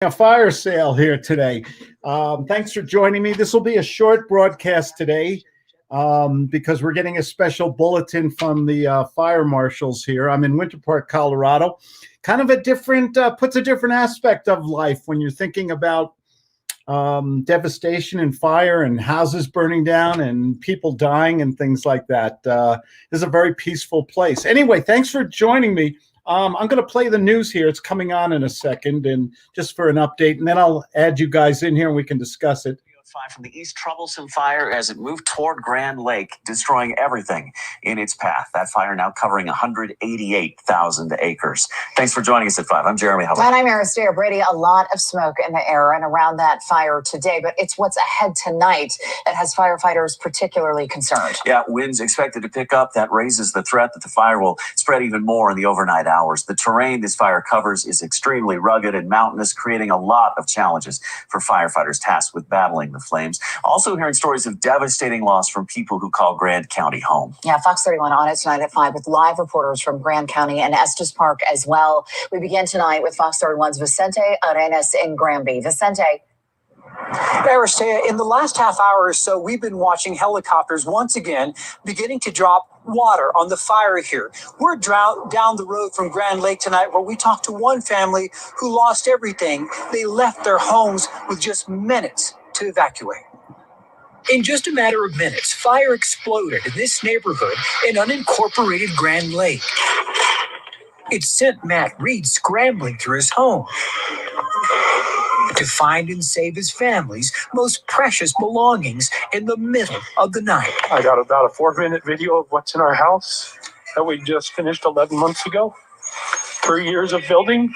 A fire sale here today. Thanks for joining me. This will be a short broadcast today because we're getting a special bulletin from the fire marshals here. I'm in Winter Park, Colorado. Kind of a different, puts a different aspect of life when you're thinking about devastation and fire and houses burning down and people dying and things like that. This is a very peaceful place. Anyway, thanks for joining me. I'm going to play the news here. It's coming on in a second, and just for an update, and then I'll add you guys in here and we can discuss it. From the East Troublesome Fire as it moved toward Grand Lake, destroying everything in its path. That fire now covering 188,000 acres. Thanks for joining us at 5. I'm Jeremy. And I'm Aristea Brady. A lot of smoke in the air and around that fire today, but it's what's ahead tonight that has firefighters particularly concerned. Yeah, winds expected to pick up. That raises the threat that the fire will spread even more in the overnight hours. The terrain this fire covers is extremely rugged and mountainous, creating a lot of challenges for firefighters tasked with battling the flames. Also hearing stories of devastating loss from people who call Grand County home. Yeah, Fox 31 on it tonight at 5 with live reporters from Grand County and Estes Park as well. We begin tonight with Fox 31's Vicente Arenas in Granby. Vicente. Aristea, in the last half hour or so, we've been watching helicopters once again beginning to drop water on the fire here. We're down the road from Grand Lake tonight, where we talked to one family who lost everything. They left their homes with just minutes to evacuate. In just a matter of minutes, fire exploded in this neighborhood in unincorporated Grand Lake. It sent Matt Reed scrambling through his home to find and save his family's most precious belongings in the middle of the night. I got about a 4-minute video of what's in our house that we just finished 11 months ago. 3 years of building,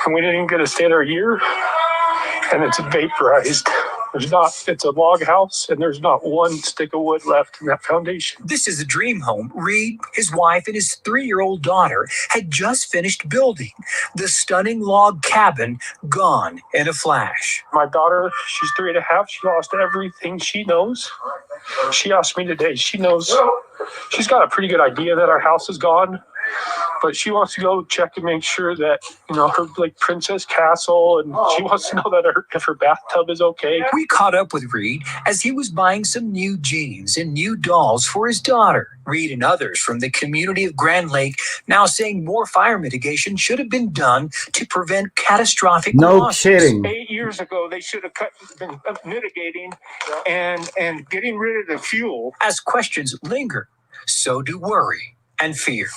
and we didn't even get to stay there a year, and it's vaporized. It's a log house, and there's not one stick of wood left in that foundation. This is a dream home Reed, his wife, and his 3-year-old daughter had just finished building. The stunning log cabin gone in a flash. My daughter, she's 3.5. She lost everything she knows. She asked me today, she's got a pretty good idea that our house is gone, but she wants to go check and make sure that, her princess castle, and she wants to know that if her bathtub is okay. We caught up with Reed as he was buying some new jeans and new dolls for his daughter. Reed and others from the community of Grand Lake now saying more fire mitigation should have been done to prevent catastrophic losses. No kidding. 8 years ago, they should have been mitigating and getting rid of the fuel. As questions linger, so do worry and fear.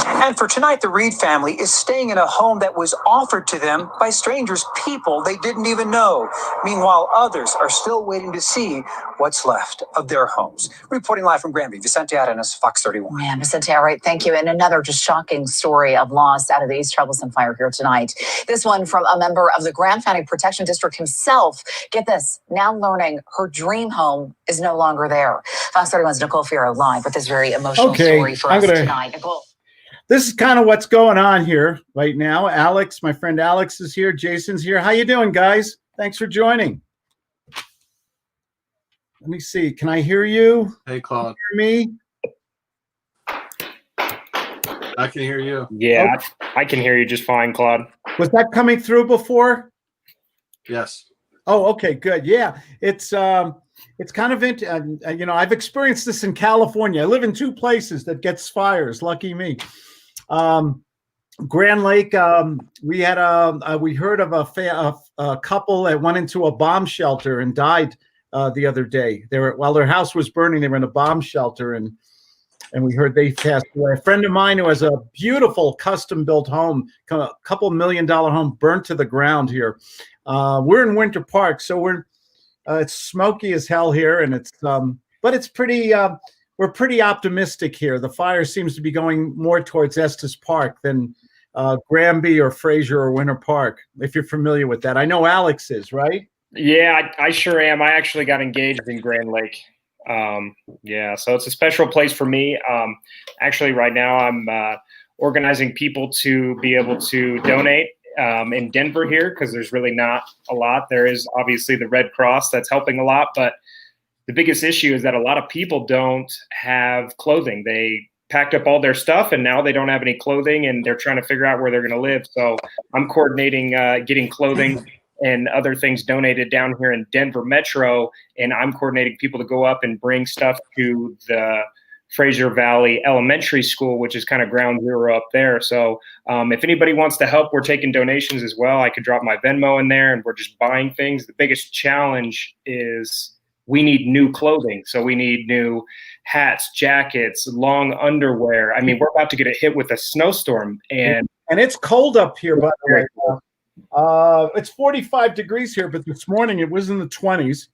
And for tonight, the Reed family is staying in a home that was offered to them by strangers, people they didn't even know. Meanwhile, others are still waiting to see what's left of their homes. Reporting live from Granby, Vicente Arenas, Fox 31. Yeah, Vicente, all right, thank you. And another just shocking story of loss out of the East Troublesome Fire here tonight. This one from a member of the Grand County Protection District himself. Get this, now learning her dream home is no longer there. Fox 31's Nicole Fierro live with this very emotional story for us tonight. Nicole. This is kind of what's going on here right now. Alex, my friend Alex is here. Jason's here. How you doing, guys? Thanks for joining. Let me see. Can I hear you? Hey, Claude. Can you hear me? I can hear you. Yeah, okay. I can hear you just fine, Claude. Was that coming through before? Yes. Oh, okay, good. Yeah, it's kind of I've experienced this in California. I live in 2 places that gets fires. Lucky me. Grand Lake. We heard of a couple that went into a bomb shelter and died the other day. While their house was burning, they were in a bomb shelter, and we heard they passed away. A friend of mine who has a beautiful custom-built home, a couple $1 million home, burnt to the ground here. We're in Winter Park, so it's smoky as hell here, and but it's pretty. We're pretty optimistic here. The fire seems to be going more towards Estes Park than Granby or Fraser or Winter Park, if you're familiar with that. I know Alex is, right? Yeah, I sure am. I actually got engaged in Grand Lake. So it's a special place for me. Actually, right now I'm organizing people to be able to donate in Denver here, because there's really not a lot. There is obviously the Red Cross that's helping a lot, but the biggest issue is that a lot of people don't have clothing. They packed up all their stuff, and now they don't have any clothing, and they're trying to figure out where they're going to live. So I'm coordinating getting clothing and other things donated down here in Denver Metro, and I'm coordinating people to go up and bring stuff to the Fraser Valley Elementary School, which is kind of ground zero up there. So if anybody wants to help, we're taking donations as well. I could drop my Venmo in there, and we're just buying things. The biggest challenge is we need new clothing. So we need new hats, jackets, long underwear. I mean, we're about to get hit with a snowstorm, and it's cold up here, by the way. It's 45 degrees here, but this morning it was in the 20s.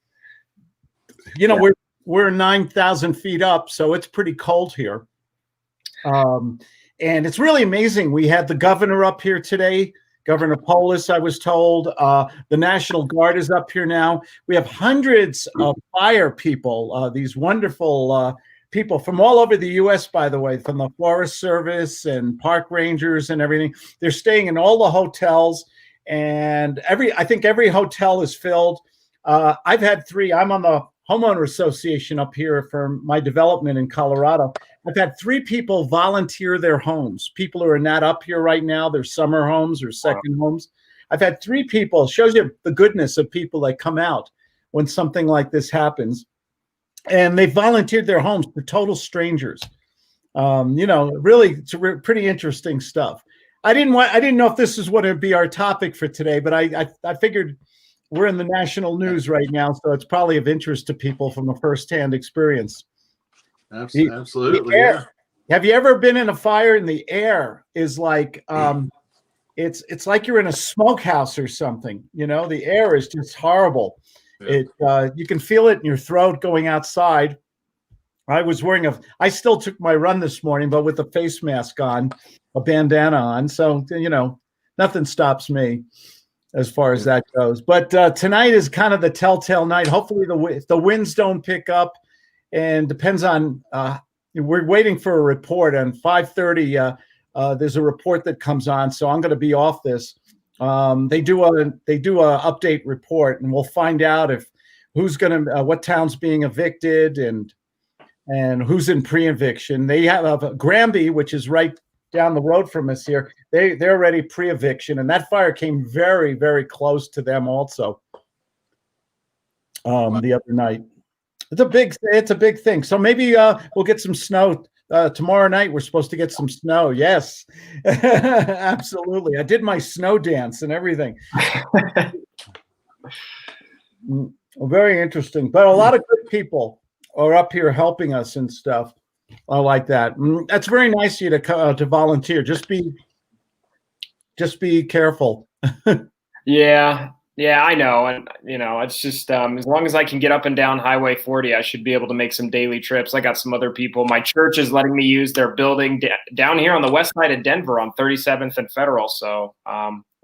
You know, we're 9,000 feet up, so it's pretty cold here. And it's really amazing. We had the governor up here today, Governor Polis, I was told. The National Guard is up here now. We have hundreds of fire people, these wonderful people from all over the U.S., by the way, from the Forest Service and park rangers and everything. They're staying in all the hotels, and I think every hotel is filled. I've had 3. I'm on the homeowner association up here for my development in Colorado. I've had 3 people volunteer their homes. People who are not up here right now, their summer homes or second homes. I've had 3 people. Shows you the goodness of people that come out when something like this happens. And they volunteered their homes to total strangers. You know, really, it's pretty interesting stuff. I didn't know if this is what would be our topic for today, but I figured we're in the national news right now, so it's probably of interest to people from a firsthand experience. Absolutely. Yeah. Have you ever been in a fire and the air is like, it's like you're in a smokehouse or something, you know, the air is just horrible. Yeah. You can feel it in your throat going outside. I still took my run this morning, but with a face mask on, a bandana on. So, you know, nothing stops me as far as that goes. But tonight is kind of the telltale night. Hopefully if the winds don't pick up, and depends on, we're waiting for a report on 5:30. There's a report that comes on, so I'm going to be off this. They do a update report, and we'll find out if what town's being evicted and who's in pre-eviction. They have Granby, which is right down the road from us here. They're already pre-eviction, and that fire came very, very close to them also. The other night. It's a big thing. So maybe we'll get some snow tomorrow night. We're supposed to get some snow. Yes, absolutely. I did my snow dance and everything. Very interesting. But a lot of good people are up here helping us and stuff. I like that. That's very nice of you to volunteer. Just be careful. Yeah, I know. And, you know, it's just as long as I can get up and down Highway 40, I should be able to make some daily trips. I got some other people. My church is letting me use their building down here on the west side of Denver on 37th and Federal. So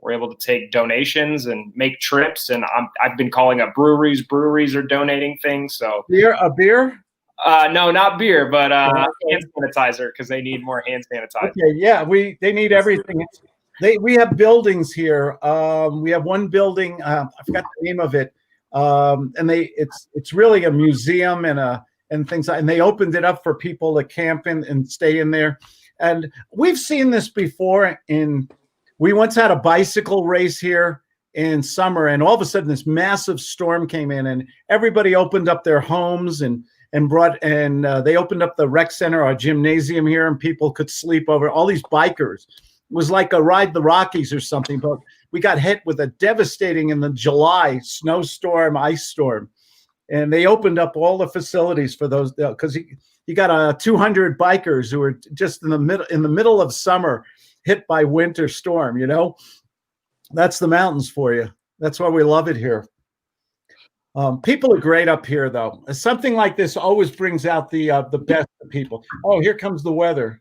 we're able to take donations and make trips. And I've been calling up breweries. Breweries are donating things. So a beer? No, not beer, but hand sanitizer, because they need more hand sanitizer. Okay, yeah, they need everything. We have buildings here. We have one building. I forgot the name of it, and it's really a museum and things. And they opened it up for people to camp in and stay in there. And we've seen this before. We once had a bicycle race here in summer, and all of a sudden this massive storm came in, and everybody opened up their homes and they opened up the rec center, our gymnasium here, and people could sleep over. All these bikers. It was like a Ride the Rockies or something, but we got hit with a devastating in the July snowstorm, ice storm. And they opened up all the facilities for those, because you got 200 bikers who are just in the middle of summer hit by winter storm, you know. That's the mountains for you. That's why we love it here. People are great up here, though. Something like this always brings out the best of people. Oh, here comes the weather.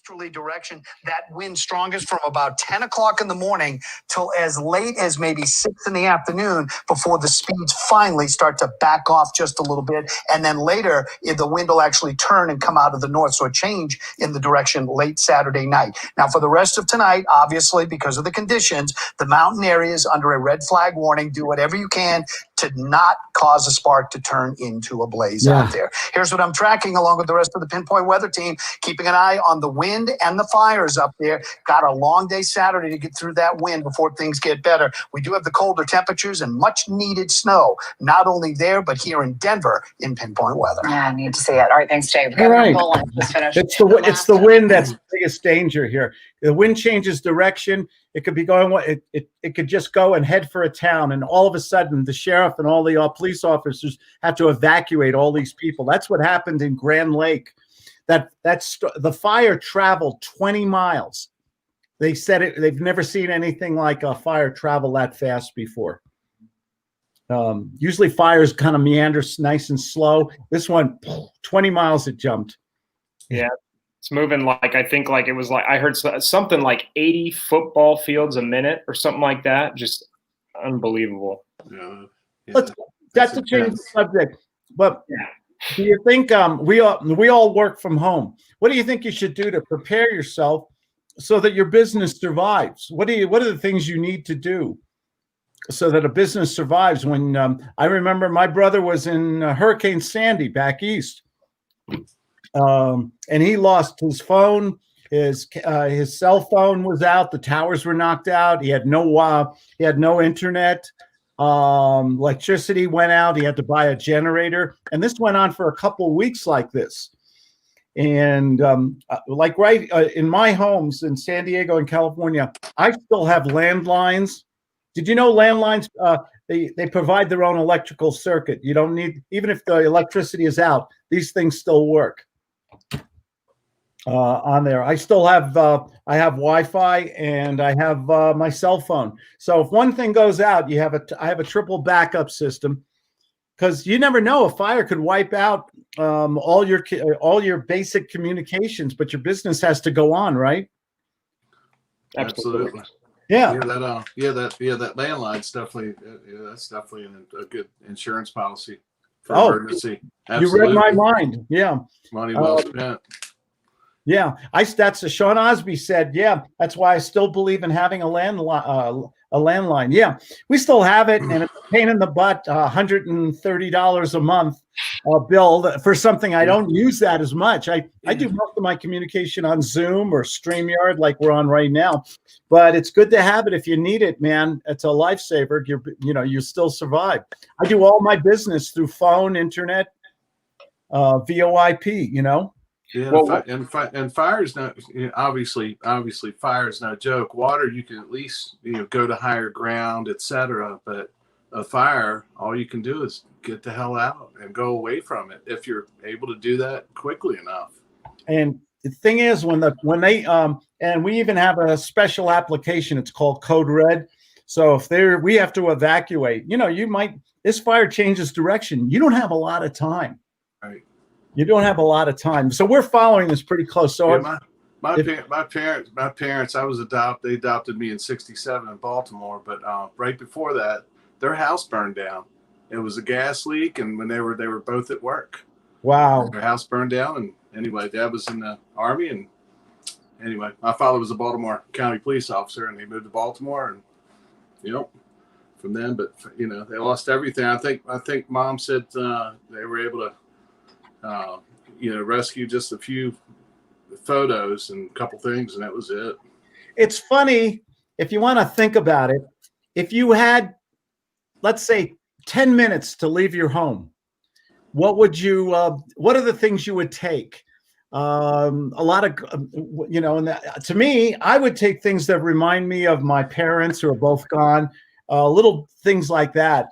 easterly direction. That wind strongest from about 10 o'clock in the morning till as late as maybe 6 in the afternoon before the speeds finally start to back off just a little bit. And then later, the wind will actually turn and come out of the north. So a change in the direction late Saturday night. Now, for the rest of tonight, obviously, because of the conditions, the mountain areas under a red flag warning, do whatever you can to not cause a spark to turn into a blaze out there. Here's what I'm tracking along with the rest of the Pinpoint Weather team, keeping an eye on the wind and the fires up there. Got a long day Saturday to get through that wind before things get better. We do have the colder temperatures and much needed snow, not only there, but here in Denver in Pinpoint Weather. Yeah, I need to see it. All right, thanks, Dave. All right. Just finished. It's the wind that's the biggest danger here. The wind changes direction. It could be going. It could just go and head for a town, and all of a sudden, the sheriff and all the police officers have to evacuate all these people. That's what happened in Grand Lake. The fire traveled 20 miles. They said they've never seen anything like a fire travel that fast before. Usually fires kind of meander nice and slow. This one, 20 miles it jumped. Yeah. It's moving like, I think like it was like, I heard something like 80 football fields a minute or something like that. Just unbelievable. Yeah. That's a change of subject. But do you think we all work from home? What do you think you should do to prepare yourself so that your business survives? What are the things you need to do so that a business survives? When I remember my brother was in Hurricane Sandy back east. And he lost his phone. His cell phone was out. The towers were knocked out. He had no internet. Electricity went out. He had to buy a generator. And this went on for a couple of weeks like this. And in my homes in San Diego and California, I still have landlines. Did you know landlines? They provide their own electrical circuit. You don't need, even if the electricity is out, these things still work. On there, I still have I have Wi-Fi and I have my cell phone. So if one thing goes out, I have a triple backup system, because you never know, a fire could wipe out all your basic communications, but your business has to go on, right? Absolutely. Yeah. That landline's definitely that's definitely a good insurance policy for emergency. Absolutely. You read my mind. Yeah. Money well spent. Yeah, that's Sean Osby said. Yeah, that's why I still believe in having a landline. Yeah, we still have it, and it's a pain in the butt. $130 a month bill for something I don't use that as much. I do most of my communication on Zoom or StreamYard, like we're on right now. But it's good to have it if you need it, man. It's a lifesaver. You still survive. I do all my business through phone, internet, VoIP. Yeah, and fire is not obviously fire is no joke. Water, you can at least go to higher ground, etc. But a fire, all you can do is get the hell out and go away from it if you're able to do that quickly enough. And the thing is, when they and we even have a special application. It's called Code Red. So if we have to evacuate, this fire changes direction. You don't have a lot of time. Right. You don't have a lot of time. So we're following this pretty close. So my parents, they adopted me in '67 in Baltimore, but right before that, their house burned down. It was a gas leak, and when they were both at work. Wow. Their house burned down, and anyway, Dad was in the Army, and anyway, my father was a Baltimore County police officer, and he moved to Baltimore, and from then, but they lost everything. I think Mom said they were able to rescue just a few photos and a couple things, and that was it. It's funny if you want to think about it. If you had, let's say, 10 minutes to leave your home, what are the things you would take? A lot of, to me, I would take things that remind me of my parents who are both gone, little things like that.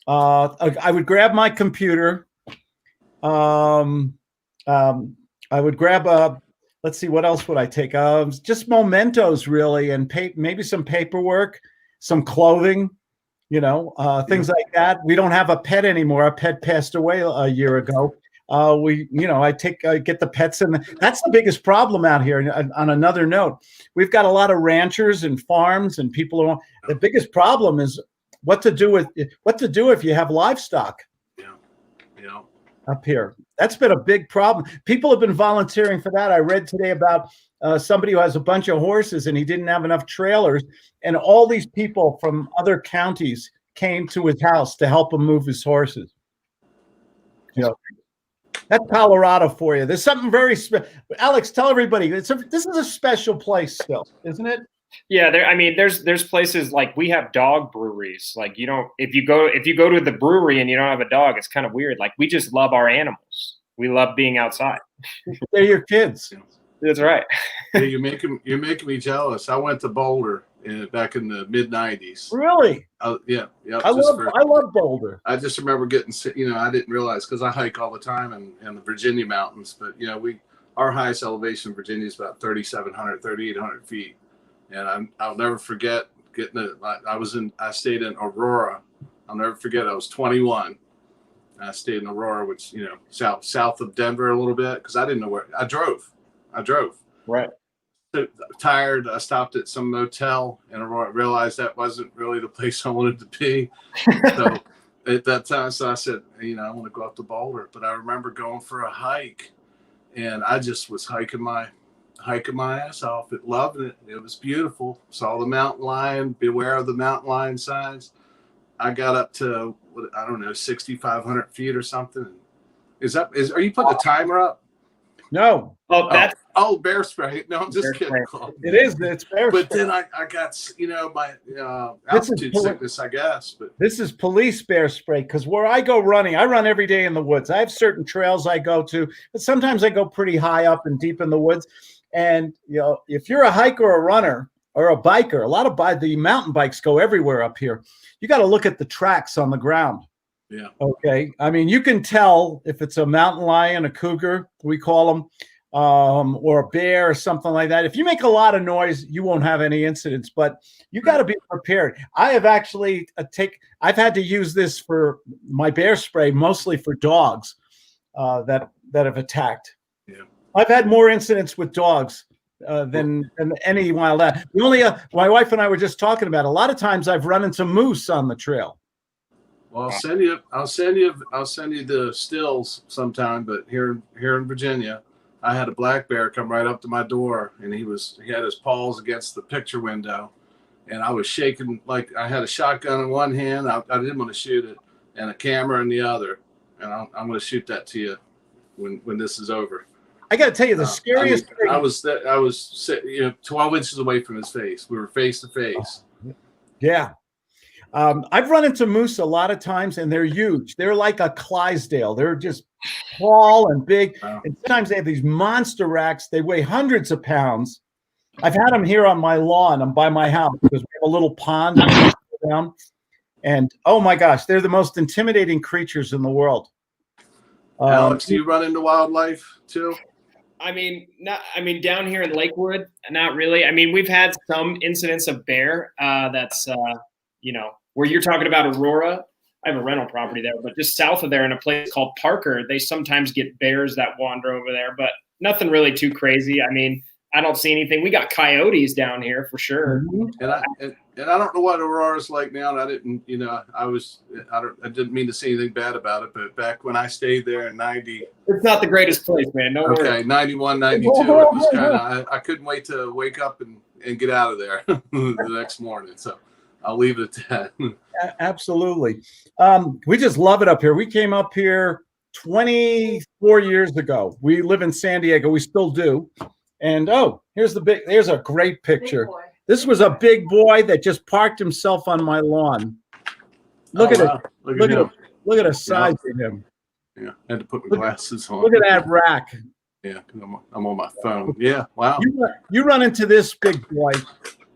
I would grab my computer. I would grab let's see, what else would I take? Just mementos, really, and maybe some paperwork, some clothing, things like that. We don't have a pet anymore. Our pet passed away a year ago. I get the pets in. That's the biggest problem out here. And on another note, we've got a lot of ranchers and farms and people who. The biggest problem is what to do if you have livestock. Yeah. Up here, that's been a big problem. People have been volunteering for that. I read today about somebody who has a bunch of horses and he didn't have enough trailers, and all these people from other counties came to his house to help him move his horses. That's Colorado for you. There's something very special. Alex, tell everybody this is a special place still, isn't it? Yeah, there's places like we have dog breweries. Like if you go to the brewery and you don't have a dog, it's kind of weird. Like we just love our animals. We love being outside. They're your kids. That's right. Yeah, you're making me jealous. I went to Boulder back in the mid '90s. Really? Yeah. I love Boulder. I just remember getting, I didn't realize because I hike all the time in the Virginia mountains, but our highest elevation in Virginia is about 3,700, 3,800 feet. And I'll never forget I stayed in Aurora. I'll never forget. I was 21. I stayed in Aurora, which, south of Denver a little bit, because I didn't know where. I drove. Right. So tired. I stopped at some motel in Aurora. Realized that wasn't really the place I wanted to be. So at that time, I said, I want to go up to Boulder. But I remember going for a hike, and I just was hiking my ass off. Loved it. It was beautiful. Saw the mountain lion. Beware of the mountain lion signs. I got up to 6,500 feet or something. Are you putting a timer up? No. Oh, bear spray. No, I'm just kidding. It is. It's bear spray. But then I got my altitude sickness, I guess. But this is police bear spray, because where I go running, I run every day in the woods. I have certain trails I go to, but sometimes I go pretty high up and deep in the woods. And if you're a hiker or a runner or a biker, a lot of the mountain bikes go everywhere up here. You got to look at the tracks on the ground. Yeah. Okay. I mean, you can tell if it's a mountain lion, a cougar, we call them, or a bear or something like that. If you make a lot of noise, you won't have any incidents, but you got to be prepared. I have actually I've had to use this for my bear spray, mostly for dogs that have attacked. Yeah. I've had more incidents with dogs than any wild animal. The only my wife and I were just talking about. A lot of times I've run into moose on the trail. Well, I'll send you the stills sometime. But here in Virginia, I had a black bear come right up to my door, and he had his paws against the picture window, and I was shaking like I had a shotgun in one hand. I didn't want to shoot it, and a camera in the other, and I'm going to shoot that to you when this is over. I got to tell you, the scariest thing. I was 12 inches away from his face. We were face to face. Yeah. I've run into moose a lot of times, and they're huge. They're like a Clydesdale. They're just tall and big. Wow. And sometimes they have these monster racks. They weigh hundreds of pounds. I've had them here on my lawn. I'm by my house because we have a little pond down. And oh my gosh, they're the most intimidating creatures in the world. Alex, do you run into wildlife too? Down here in Lakewood, not really. I mean, we've had some incidents of bear. That's where you're talking about Aurora. I have a rental property there, but just south of there in a place called Parker, they sometimes get bears that wander over there, but nothing really too crazy. I mean, I don't see anything. We got coyotes down here for sure. And I don't know what Aurora's like now. And I didn't, I didn't mean to say anything bad about it, but back when I stayed there in 90, it's not the greatest place, man. No worries. Okay, 91, 92, it was kind of, I couldn't wait to wake up and get out of there the next morning. So I'll leave it at that. Absolutely. We just love it up here. We came up here 24 years ago. We live in San Diego. We still do. And here's a great picture. This was a big boy that just parked himself on my lawn. Look at it. Look at the size of him. Yeah, I had to put my glasses on. Look at that rack. Yeah, I'm on my phone. Yeah, wow. You run into this big boy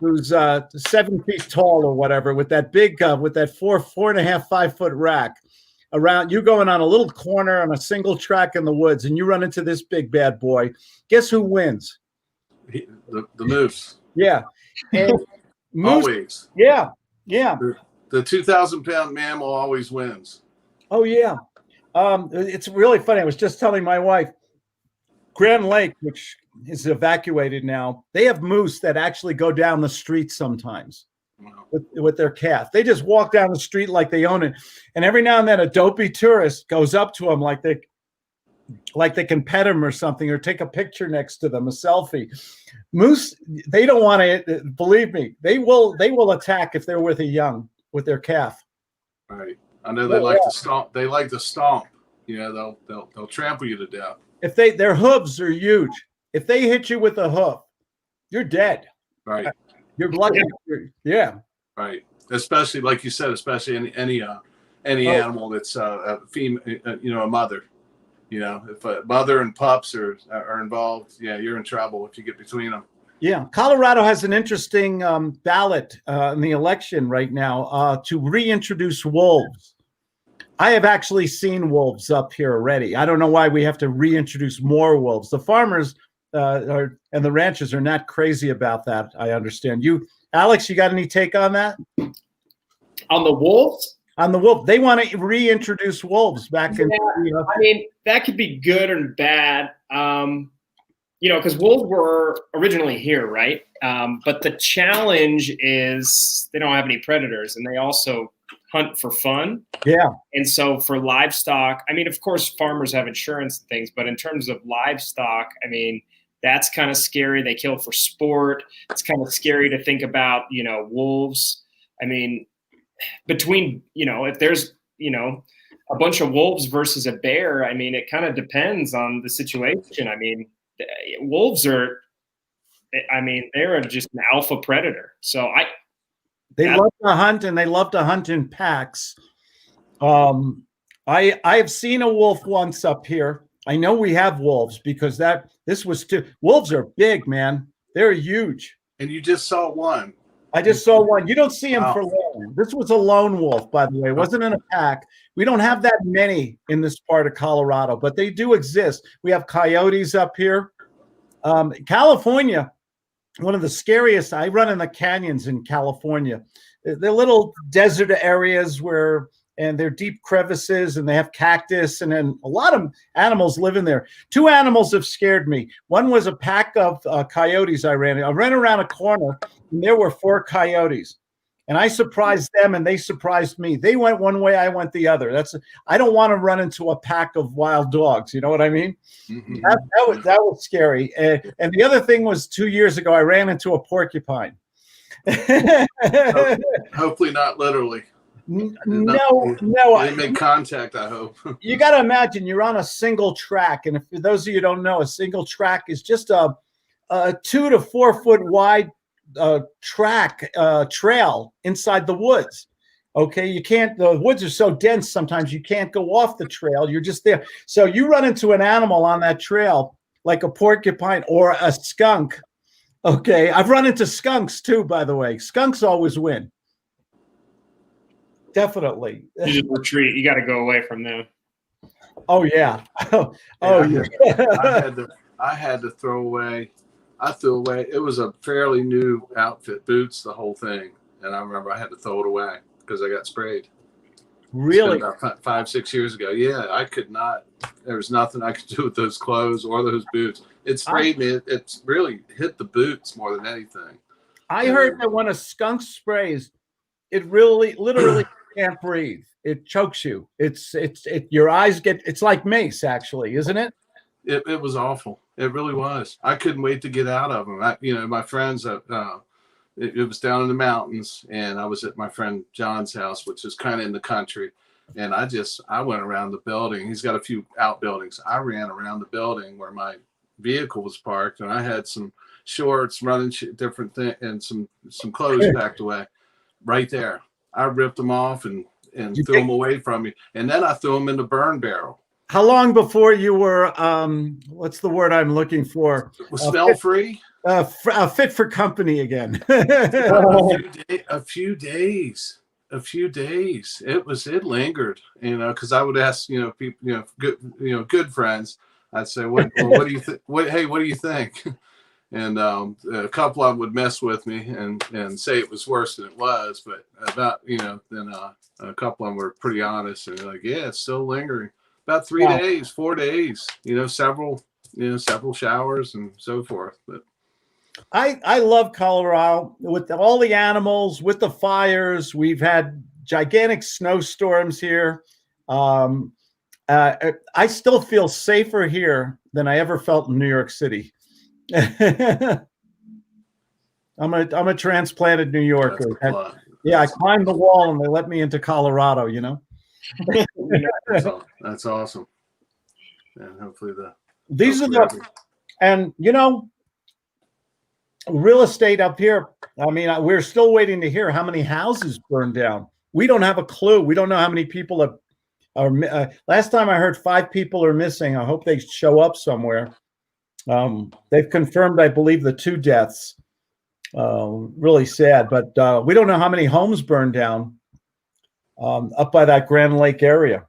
who's 7 feet tall or whatever with that big with that 4.5, 5 foot rack around you going on a little corner on a single track in the woods, and you run into this big bad boy. Guess who wins? The moose. Yeah. And moose, always. Yeah. The 2,000-pound mammal always wins. Oh yeah. It's really funny. I was just telling my wife, Grand Lake, which is evacuated now, they have moose that actually go down the street sometimes with their calf. They just walk down the street like they own it. And every now and then a dopey tourist goes up to them like they can pet him or something, or take a picture next to them, a selfie. Moose, they don't want to, believe me, they will attack if they're with their calf. Right. I know they like to stomp. They like to stomp. You know, they'll trample you to death. If their hooves are huge. If they hit you with a hoof, you're dead. Right. You're lucky. Yeah. Right. Especially like you said, especially any animal that's a female, a mother. You know, if a mother and pups are involved, yeah, you're in trouble if you get between them. Yeah, Colorado has an interesting ballot in the election right now to reintroduce wolves. I have actually seen wolves up here already. I don't know why we have to reintroduce more wolves. The farmers and the ranchers are not crazy about that. I understand. Alex, you got any take on that? On the wolves? On the wolf, they want to reintroduce wolves back in. I mean, that could be good or bad. Because wolves were originally here, right? But the challenge is they don't have any predators, and they also hunt for fun. Yeah. And so for livestock, I mean, of course, farmers have insurance and things, but in terms of livestock, I mean, that's kind of scary. They kill for sport. It's kind of scary to think about, wolves. I mean, between, if there's, a bunch of wolves versus a bear, I mean, it kind of depends on the situation. I mean, wolves they're just an alpha predator. So they love to hunt, and they love to hunt in packs. I have seen a wolf once up here. I know we have wolves because wolves are big, man. They're huge. And you just saw one. I just saw one. You don't see them for long. This was a lone wolf, by the way. It wasn't in a pack. We don't have that many in this part of Colorado, but they do exist. We have coyotes up here. California, one of the scariest. I run in the canyons in California. They're little desert areas and they're deep crevices, and they have cactus, and then a lot of animals live in there. 2 animals have scared me. One was a pack of coyotes I ran around a corner, and there were 4 coyotes. And I surprised them, and they surprised me. They went one way, I went the other. I don't want to run into a pack of wild dogs. You know what I mean? Mm-hmm. That was scary. And the other thing was 2 years ago, I ran into a porcupine. Hopefully not literally. No. They make contact, I hope. You got to imagine you're on a single track. And for those of you who don't know, a single track is just a 2 to 4 foot wide trail inside the woods. Okay, the woods are so dense sometimes you can't go off the trail. You're just there. So you run into an animal on that trail, like a porcupine or a skunk. Okay, I've run into skunks too, by the way. Skunks always win. Definitely. You just retreat. You got to go away from them. Oh yeah. Yeah. I had to throw away. I threw away. It was a fairly new outfit, boots, the whole thing, and I remember I had to throw it away because I got sprayed. Really? About 5-6 years ago. Yeah, I could not. There was nothing I could do with those clothes or those boots. It sprayed me. It really hit the boots more than anything. I heard that when a skunk sprays, it literally can't breathe. It chokes you. Your eyes it's like mace, actually, isn't it? It was awful. It really was. I couldn't wait to get out of them. My friends, it was down in the mountains, and I was at my friend John's house, which is kind of in the country. And I went around the building. He's got a few outbuildings. I ran around the building where my vehicle was parked, and I had some shorts, running different things, and some clothes packed away right there. I ripped them off and threw them away from me. And then I threw them in the burn barrel. How long before you were, what's the word I'm looking for? Smell free? Fit for company again. A few days. It lingered, because I would ask, people, good friends. I'd say, what do you think? What do you think? And a couple of them would mess with me and say it was worse than it was. But then a couple of them were pretty honest and like, yeah, it's still lingering. about 3 Wow. days, 4 days. Several showers and so forth. But I love Colorado with all the animals, with the fires. We've had gigantic snowstorms here. I still feel safer here than I ever felt in New York City. I'm a transplanted New Yorker. Yeah, I climbed the wall and they let me into Colorado. That's awesome. And hopefully and real estate up here. I mean, we're still waiting to hear how many houses burned down. We don't have a clue. We don't know how many people are. Last time I heard 5 people are missing. I hope they show up somewhere. They've confirmed, I believe, the 2 deaths. Really sad, but we don't know how many homes burned down up by that Grand Lake area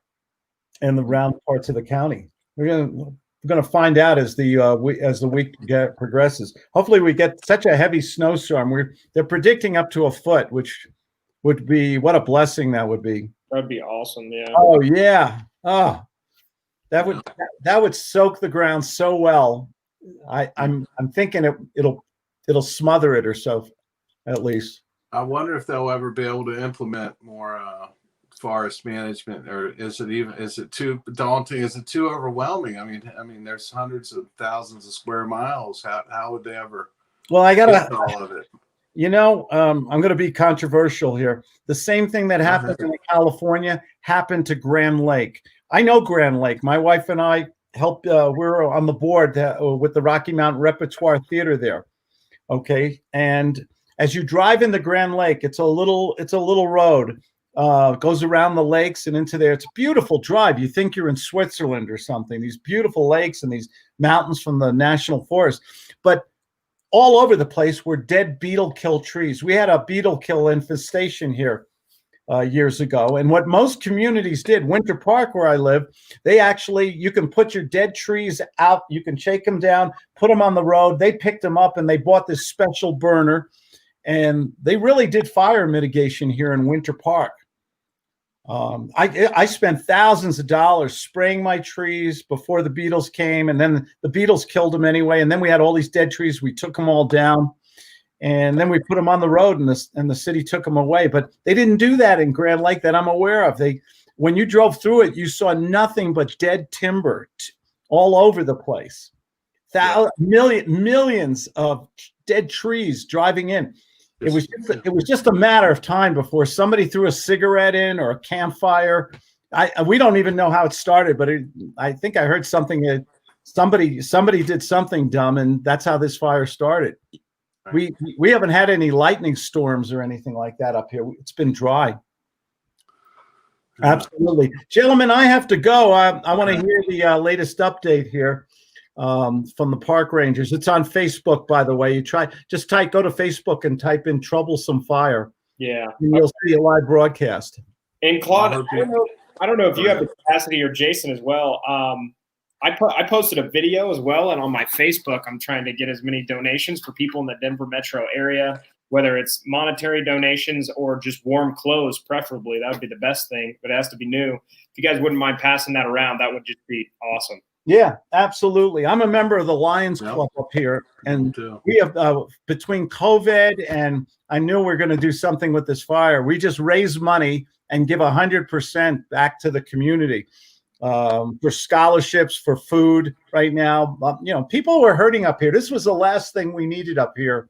and the round parts of the county. We're going to find out as the week progresses. Hopefully, we get such a heavy snowstorm. They're predicting up to a foot, which would be what a blessing that would be. That'd be awesome. Yeah. Oh yeah. Oh, that would soak the ground so well. I'm thinking it'll smother it or so, at least. I wonder if they'll ever be able to implement more forest management, or is it too daunting? Is it too overwhelming? I mean, there's hundreds of thousands of square miles. How would they ever? Well, I gotta all of it. I'm going to be controversial here. The same thing that happened in California happened to Grand Lake. I know Grand Lake. My wife and I helped. We're on the board with the Rocky Mountain Repertoire Theater there. Okay, and as you drive in the Grand Lake, it's a little road. Goes around the lakes and into there. It's a beautiful drive. You think you're in Switzerland or something. These beautiful lakes and these mountains from the national forest, but all over the place were dead beetle kill trees. We had a beetle kill infestation here years ago. And what most communities did, Winter Park, where I live, you can put your dead trees out. You can shake them down, put them on the road. They picked them up and they bought this special burner. And they really did fire mitigation here in Winter Park. I spent thousands of dollars spraying my trees before the beetles came, and then the beetles killed them anyway. And then we had all these dead trees. We took them all down, and then we put them on the road, and the city took them away. But they didn't do that in Grand Lake that I'm aware of. When you drove through it, you saw nothing but dead timber all over the place. Millions of dead trees driving in. It was just a matter of time before somebody threw a cigarette in or a campfire. We don't even know how it started, but I think I heard something. Somebody did something dumb, and that's how this fire started. We haven't had any lightning storms or anything like that up here. It's been dry. Absolutely, gentlemen. I have to go. I want to hear the latest update here. From the park rangers. It's on Facebook, by the way. Go to Facebook and type in "troublesome fire." Yeah, and you'll see a live broadcast. And Claude, I don't know if you have the capacity, or Jason as well. I posted a video as well, and on my Facebook, I'm trying to get as many donations for people in the Denver metro area, whether it's monetary donations or just warm clothes, preferably. That would be the best thing, but it has to be new. If you guys wouldn't mind passing that around, that would just be awesome. Yeah, absolutely. I'm a member of the Lions Club up here, and we have between COVID and I knew we were going to do something with this fire. We just raise money and give 100% back to the community for scholarships, for food. Right now, people were hurting up here. This was the last thing we needed up here.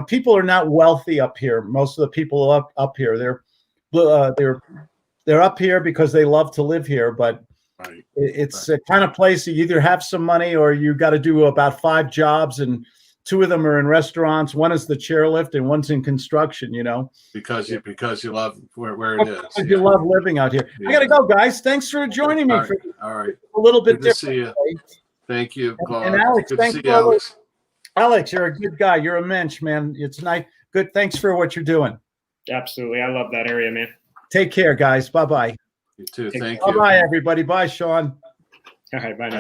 People are not wealthy up here. Most of the people up here, they're up here because they love to live here, but. Right. It's a kind of place you either have some money or you got to do about 5 jobs, and 2 of them are in restaurants. One is the chairlift and one's in construction, Because you love where it is. Because you love living out here. Yeah. I got to go, guys. Thanks for joining me. All right. A little bit good different. To see you. Thank you, Claude. And Alex, good to see you, Alex. Alex, you're a good guy. You're a mensch, man. It's nice. Good. Thanks for what you're doing. Absolutely. I love that area, man. Take care, guys. Bye-bye. You too. Thank you. Bye, everybody. Bye, Sean. All right. Bye now.